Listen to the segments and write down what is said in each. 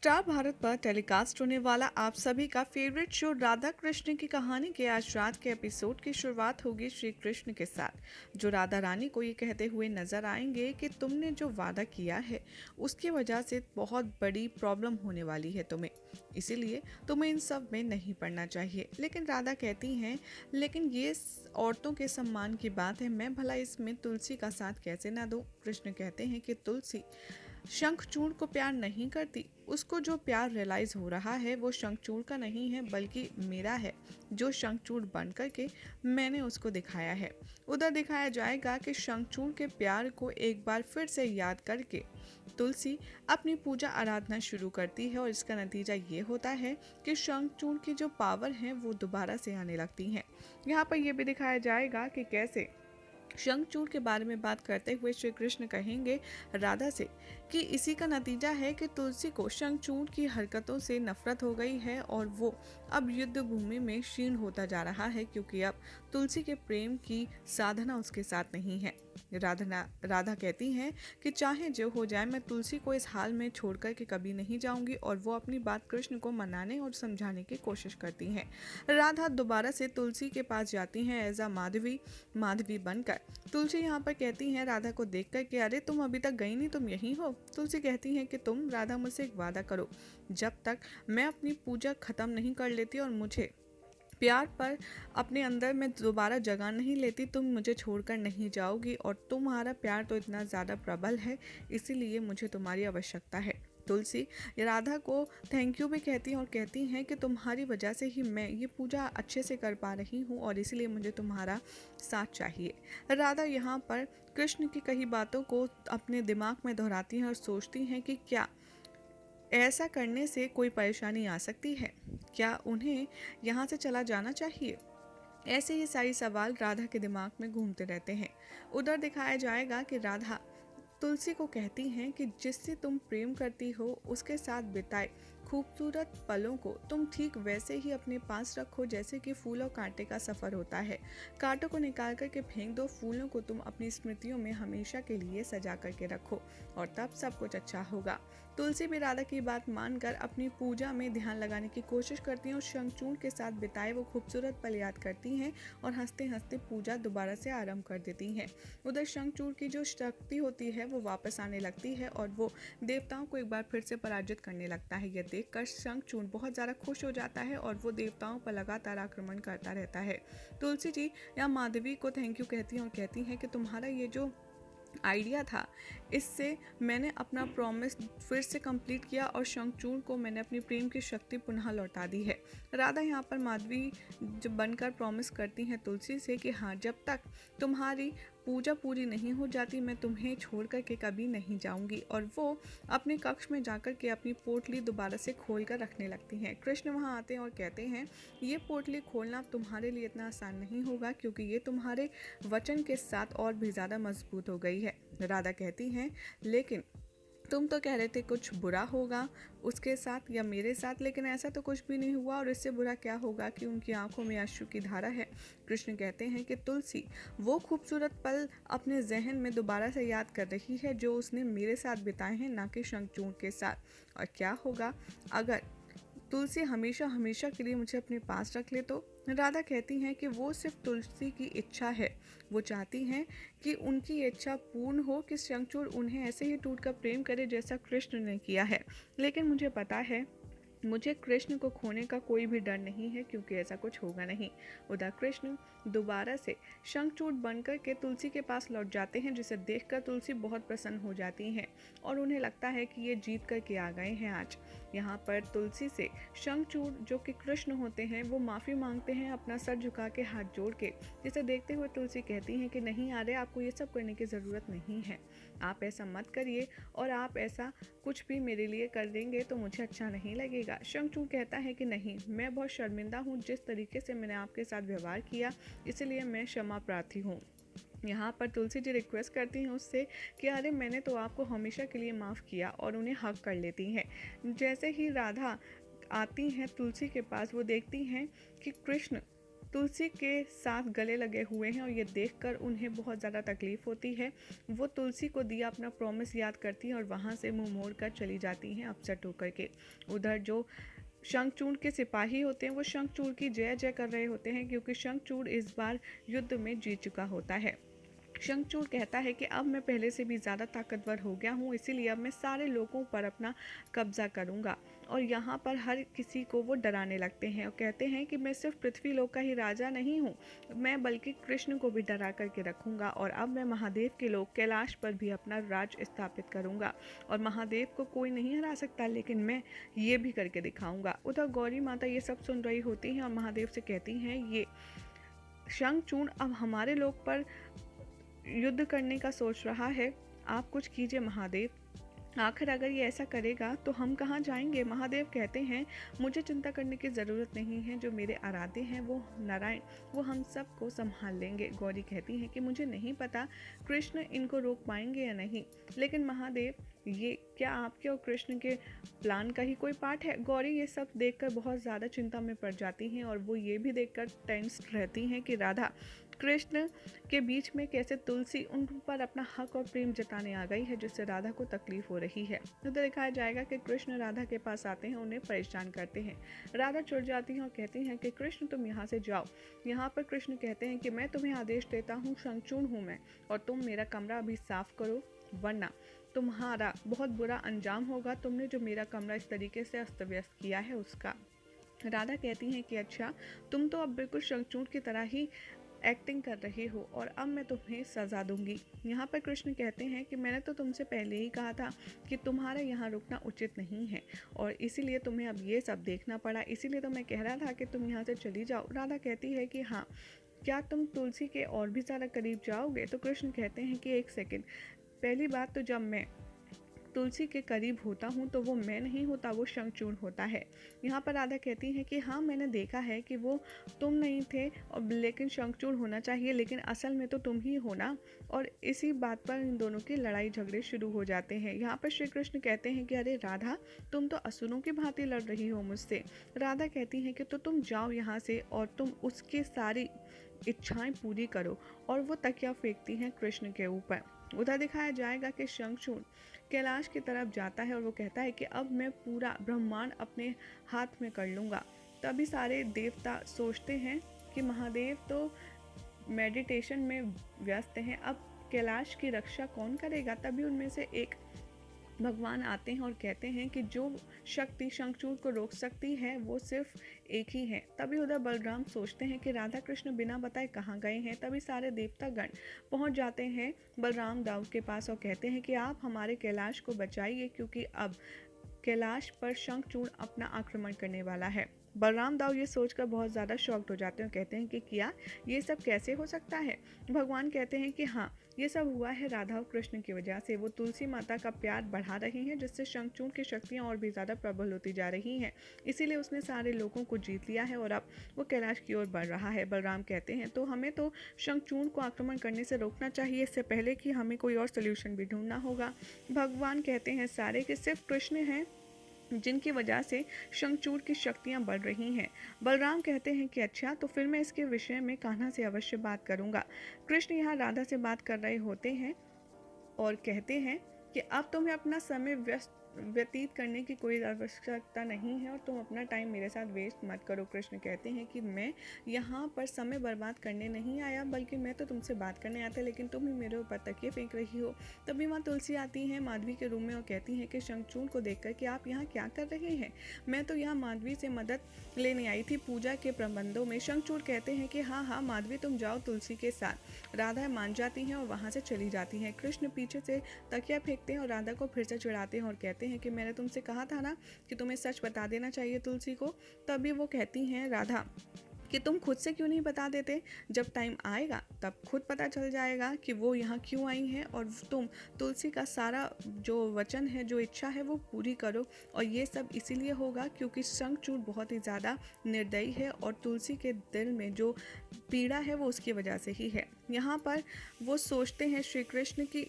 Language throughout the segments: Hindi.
स्टार भारत पर टेलीकास्ट होने वाला आप सभी का फेवरेट शो राधा कृष्ण की कहानी के आज रात के एपिसोड की शुरुआत होगी श्री कृष्ण के साथ, जो राधा रानी को ये कहते हुए नजर आएंगे कि तुमने जो वादा किया है उसकी वजह से बहुत बड़ी प्रॉब्लम होने वाली है तुम्हें, इसीलिए तुम्हें इन सब में नहीं पड़ना चाहिए। लेकिन राधा कहती हैं, लेकिन ये औरतों के सम्मान की बात है, मैं भला इसमें तुलसी का साथ कैसे ना दूं। कृष्ण कहते हैं कि तुलसी शंखचूड़ को प्यार नहीं करती, उसको जो प्यार रियलाइज हो रहा है वो शंखचूड़ का नहीं है बल्कि मेरा है, जो शंखचूड़ बन करके मैंने उसको दिखाया है। उधर दिखाया जाएगा कि शंखचूड़ के प्यार को एक बार फिर से याद करके तुलसी अपनी पूजा आराधना शुरू करती है और इसका नतीजा ये होता है कि शंखचूड़ की जो पावर है वो दोबारा से आने लगती हैं। यहाँ पर यह भी दिखाया जाएगा कि कैसे शंखचूड़ के बारे में बात करते हुए श्री कृष्ण कहेंगे राधा से कि इसी का नतीजा है कि तुलसी को शंखचूड़ की हरकतों से नफरत हो गई है और वो अब युद्ध भूमि में क्षीण होता जा रहा है, क्योंकि अब तुलसी के प्रेम की साधना उसके साथ नहीं है। राधा कहती हैं कि चाहे जो हो जाए मैं तुलसी को इस हाल में छोड़कर के कभी नहीं जाऊंगी, और वो अपनी बात कृष्ण को मनाने और समझाने की कोशिश करती हैं। राधा दोबारा से तुलसी के पास जाती हैं एज अ माधवी बनकर। तुलसी यहाँ पर कहती हैं राधा को देखकर कि अरे तुम अभी तक गई नहीं, तुम यहीं हो। तुलसी कहती हैं कि तुम राधा मुझसे एक वादा करो, जब तक मैं अपनी पूजा खत्म नहीं कर लेती और मुझे प्यार पर अपने अंदर मैं दोबारा जगह नहीं लेती, तुम मुझे छोड़कर नहीं जाओगी। और तुम्हारा प्यार तो इतना ज़्यादा प्रबल है, इसीलिए मुझे तुम्हारी आवश्यकता है। तुलसी राधा को थैंक यू भी कहती हैं और कहती हैं कि तुम्हारी वजह से ही मैं ये पूजा अच्छे से कर पा रही हूँ और इसीलिए मुझे तुम्हारा साथ चाहिए। राधा यहाँ पर कृष्ण की कही बातों को अपने दिमाग में दोहराती हैं और सोचती हैं कि क्या ऐसा करने से कोई परेशानी आ सकती है, क्या उन्हें यहाँ से चला जाना चाहिए। ऐसे ही सारे सवाल राधा के दिमाग में घूमते रहते हैं। उधर दिखाया जाएगा कि राधा तुलसी को कहती हैं कि जिससे तुम प्रेम करती हो उसके साथ बिताए खूबसूरत पलों को तुम ठीक वैसे ही अपने पास रखो जैसे कि फूल और कांटे का सफ़र होता है। कांटों को निकाल करके फेंक दो, फूलों को तुम अपनी स्मृतियों में हमेशा के लिए सजा करके रखो और तब सब कुछ अच्छा होगा। तुलसी भी राधा की बात मानकर अपनी पूजा में ध्यान लगाने की कोशिश करती हैं और शंखचूड़ के साथ बिताए वो खूबसूरत पल याद करती हैं और हंसते हंसते पूजा दोबारा से आरंभ कर देती हैं। उधर शंखचूड़ की जो शक्ति होती है वो वापस आने लगती है और वो देवताओं को एक बार फिर से पराजित करने लगता है। यह देखकर शंखचूड़ बहुत ज़्यादा खुश हो जाता है और वो देवताओं पर लगातार आक्रमण करता रहता है। तुलसी जी या माधवी को थैंक यू कहती हैं और कहती हैं कि तुम्हारा ये जो आइडिया था, इससे मैंने अपना प्रॉमिस फिर से कंप्लीट किया और शंखचूड़ को मैंने अपनी प्रेम की शक्ति पुनः लौटा दी है। राधा यहाँ पर माधवी जब बनकर प्रॉमिस करती हैं तुलसी से कि हाँ, जब तक तुम्हारी पूजा पूरी नहीं हो जाती मैं तुम्हें छोड़ कर के कभी नहीं जाऊंगी। और वो अपने कक्ष में जाकर के अपनी पोटली दोबारा से खोल कर रखने लगती हैं। कृष्ण वहाँ आते हैं और कहते हैं ये पोटली खोलना तुम्हारे लिए इतना आसान नहीं होगा, क्योंकि ये तुम्हारे वचन के साथ और भी ज़्यादा मजबूत हो गई है। राधा कहती हैं, लेकिन तुम तो कह रहे थे कुछ बुरा होगा उसके साथ या मेरे साथ, लेकिन ऐसा तो कुछ भी नहीं हुआ, और इससे बुरा क्या होगा कि उनकी आंखों में अश्रु की धारा है। कृष्ण कहते हैं कि तुलसी वो खूबसूरत पल अपने जहन में दोबारा से याद कर रही है जो उसने मेरे साथ बिताए हैं, ना कि शंखचूड़ के साथ। और क्या होगा अगर तुलसी हमेशा हमेशा के लिए मुझे अपने पास रख ले तो। राधा कहती हैं कि वो सिर्फ तुलसी की इच्छा है, वो चाहती हैं कि उनकी इच्छा पूर्ण हो कि शंखचूड़ उन्हें ऐसे ही टूटकर प्रेम करे जैसा कृष्ण ने किया है। लेकिन मुझे पता है मुझे कृष्ण को खोने का कोई भी डर नहीं है, क्योंकि ऐसा कुछ होगा नहीं। उधर कृष्ण दोबारा से शंखचूड़ बनकर के तुलसी के पास लौट जाते हैं, जिसे देखकर तुलसी बहुत प्रसन्न हो जाती हैं और उन्हें लगता है कि ये जीत करके आ गए हैं आज। यहाँ पर तुलसी से शंखचूड़ जो कि कृष्ण होते हैं वो माफ़ी मांगते हैं अपना सर झुका के हाथ जोड़ के, जिसे देखते हुए तुलसी कहती हैं कि नहीं आर्य, आपको ये सब करने की ज़रूरत नहीं है, आप ऐसा मत करिए, और आप ऐसा कुछ भी मेरे लिए कर देंगे तो मुझे अच्छा नहीं लगेगा। शंखचूड़ कहता है कि नहीं, मैं बहुत शर्मिंदा हूँ जिस तरीके से मैंने आपके साथ व्यवहार किया, इसलिए मैं क्षमा प्रार्थी हूँ। यहाँ पर तुलसी जी रिक्वेस्ट करती हैं उससे कि अरे मैंने तो आपको हमेशा के लिए माफ़ किया, और उन्हें हक कर लेती हैं। जैसे ही राधा आती हैं तुलसी के पास, वो देखती हैं कि कृष्ण तुलसी के साथ गले लगे हुए हैं और ये देखकर उन्हें बहुत ज़्यादा तकलीफ़ होती है। वो तुलसी को दिया अपना प्रॉमिस याद करती हैं और वहाँ से मुँह मोड़ कर चली जाती हैं अपसेट होकर के। उधर जो शंखचूड़ के सिपाही होते हैं वो शंखचूड़ की जय जय कर रहे होते हैं, क्योंकि शंखचूड़ इस बार युद्ध में जीत चुका होता है। शंखचूड़ कहता है कि अब मैं पहले से भी ज़्यादा ताकतवर हो गया हूँ, इसीलिए अब मैं सारे लोगों पर अपना कब्जा करूँगा। और यहाँ पर हर किसी को वो डराने लगते हैं और कहते हैं कि मैं सिर्फ पृथ्वी लोक का ही राजा नहीं हूँ, मैं बल्कि कृष्ण को भी डरा करके रखूँगा और अब मैं महादेव के लोक कैलाश पर भी अपना राज स्थापित करूँगा और महादेव को कोई नहीं हरा सकता, लेकिन मैं ये भी करके दिखाऊँगा। उधर गौरी माता ये सब सुन रही होती हैं और महादेव से कहती हैं, ये शंखचूड़ अब हमारे लोक पर युद्ध करने का सोच रहा है, आप कुछ कीजिए महादेव। आखिर अगर ये ऐसा करेगा तो हम कहाँ जाएंगे। महादेव कहते हैं, मुझे चिंता करने की ज़रूरत नहीं है, जो मेरे आराध्य हैं वो नारायण, वो हम सबको संभाल लेंगे। गौरी कहती हैं कि मुझे नहीं पता कृष्ण इनको रोक पाएंगे या नहीं, लेकिन महादेव ये क्या आपके और कृष्ण के प्लान का ही कोई पार्ट है। गौरी ये सब देखकर बहुत ज़्यादा चिंता में पड़ जाती हैं और वो ये भी देखकर टेंस रहती हैं कि राधा कृष्ण के बीच में कैसे तुलसी उन पर अपना हक और प्रेम जताने आ गई है, जिससे राधा को तकलीफ हो रही है। तो दिखाया जाएगा कि कृष्ण राधा के पास आते हैं, उन्हें परेशान करते हैं। राधा चिढ़ जाती हैं और कहती हैं कि कृष्ण तुम यहाँ से जाओ। यहाँ पर कृष्ण कहते हैं कि मैं तुम्हें आदेश देता हूँ, शंखचूड़ हूँ मैं, और तुम मेरा कमरा अभी साफ करो, वरना तुम्हारा बहुत बुरा अंजाम होगा। तुमने जो मेरा कमरा इस तरीके से अस्त व्यस्त किया है उसका। राधा कहती हैं कि अच्छा, तुम तो अब बिल्कुल शंखचूड़ की तरह ही एक्टिंग कर रही हो और अब मैं तुम्हें सज़ा दूंगी। यहाँ पर कृष्ण कहते हैं कि मैंने तो तुमसे पहले ही कहा था कि तुम्हारा यहाँ रुकना उचित नहीं है और इसीलिए तुम्हें अब ये सब देखना पड़ा, इसीलिए तो मैं कह रहा था कि तुम यहाँ से चली जाओ। राधा कहती है कि हाँ, क्या तुम तुलसी के और भी ज़्यादा करीब जाओगे। तो कृष्ण कहते हैं कि एक सेकेंड, पहली बात तो जब मैं तुलसी के करीब होता हूँ तो वो मैं नहीं होता, वो शंखचूड़ होता है। यहाँ पर राधा कहती है कि हाँ, मैंने देखा है कि वो तुम नहीं थे और लेकिन शंखचूड़ होना चाहिए, लेकिन असल में तो तुम ही हो ना। और इसी बात पर इन दोनों की लड़ाई झगड़े शुरू हो जाते हैं। यहाँ पर श्री कृष्ण कहते हैं कि अरे राधा, तुम तो असुरों की भांति लड़ रही हो मुझसे। राधा कहती है कि तो तुम जाओ यहाँ से और तुम उसकी सारी इच्छाएं पूरी करो, और वो तकिया फेंकती हैं कृष्ण के ऊपर। उधर दिखाया जाएगा कि शंखचूड़ कैलाश की तरफ जाता है और वो कहता है कि अब मैं पूरा ब्रह्मांड अपने हाथ में कर लूँगा। तभी सारे देवता सोचते हैं कि महादेव तो मेडिटेशन में व्यस्त हैं, अब कैलाश की रक्षा कौन करेगा। तभी उनमें से एक भगवान आते हैं और कहते हैं कि जो शक्ति शंखचूड़ को रोक सकती है वो सिर्फ एक ही है। तभी उधर बलराम सोचते हैं कि राधा कृष्ण बिना बताए कहाँ गए हैं। तभी सारे देवतागण पहुंच जाते हैं बलराम दाऊ के पास और कहते हैं कि आप हमारे कैलाश को बचाइए, क्योंकि अब कैलाश पर शंखचूड़ अपना आक्रमण करने वाला है। बलराम दाऊ ये सोचकर बहुत ज़्यादा शॉक्ड हो जाते हैं और कहते हैं कि क्या ये सब कैसे हो सकता है। भगवान कहते हैं कि हाँ, ये सब हुआ है राधा और कृष्ण की वजह से। वो तुलसी माता का प्यार बढ़ा रही हैं, जिससे शंखचूड़ की शक्तियाँ और भी ज़्यादा प्रबल होती जा रही हैं। इसीलिए उसने सारे लोगों को जीत लिया है और अब वो कैलाश की ओर बढ़ रहा है। बलराम कहते हैं तो हमें तो शंखचूड़ को आक्रमण करने से रोकना चाहिए, इससे पहले कि हमें कोई और सोल्यूशन भी ढूंढना होगा। भगवान कहते हैं सारे कि सिर्फ कृष्ण हैं जिनकी वजह से शंखचूड़ की शक्तियाँ बढ़ रही हैं। बलराम कहते हैं कि अच्छा, तो फिर मैं इसके विषय में कान्हा से अवश्य बात करूँगा। कृष्ण यहाँ राधा से बात कर रहे होते हैं और कहते हैं कि अब तुम्हें अपना समय व्यतीत करने की कोई आवश्यकता नहीं है और तुम अपना टाइम मेरे साथ वेस्ट मत करो। कृष्ण कहते हैं कि मैं यहाँ पर समय बर्बाद करने नहीं आया, बल्कि मैं तो तुमसे बात करने आता, लेकिन तुम ही मेरे ऊपर तकिए फेंक रही हो। तभी माँ तुलसी आती हैं माधवी के रूम में और कहती हैं कि शंखचूड़ को देखकर कि आप यहाँ क्या कर रहे हैं। मैं तो यहाँ माधवी से मदद लेने आई थी पूजा के प्रबंधों में। शंखचूड़ कहते हैं कि हाँ हाँ माधवी, तुम जाओ तुलसी के साथ। राधा मान जाती हैं और वहाँ से चली जाती हैं। कृष्ण पीछे से तकिया फेंकते हैं और राधा को फिर से चिढ़ाते हैं और कहते हैं कि मैंने तुमसे कहा था ना कि तुम्हें सच बता देना चाहिए तुलसी को। तभी वो कहती हैं राधा कि तुम खुद से क्यों नहीं बता देते, जब टाइम आएगा तब खुद पता चल जाएगा कि वो यहाँ क्यों आई हैं, और तुम तुलसी का सारा जो वचन है, जो इच्छा है, वो पूरी करो। और ये सब इसीलिए होगा क्योंकि शंखचूड़ बहुत ही ज़्यादा निर्दयी है और तुलसी के दिल में जो पीड़ा है वो उसकी वजह से ही है। यहाँ पर वो सोचते हैं श्री कृष्ण की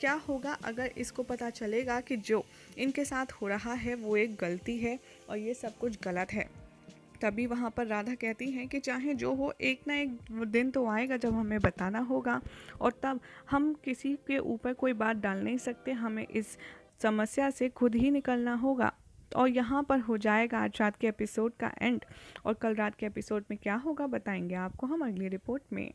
क्या होगा अगर इसको पता चलेगा कि जो इनके साथ हो रहा है वो एक गलती है और ये सब कुछ गलत है। तभी वहाँ पर राधा कहती हैं कि चाहे जो हो, एक ना एक दिन तो आएगा जब हमें बताना होगा, और तब हम किसी के ऊपर कोई बात डाल नहीं सकते, हमें इस समस्या से खुद ही निकलना होगा। और यहाँ पर हो जाएगा आज रात के एपिसोड का एंड, और कल रात के एपिसोड में क्या होगा बताएंगे आपको हम अगली रिपोर्ट में।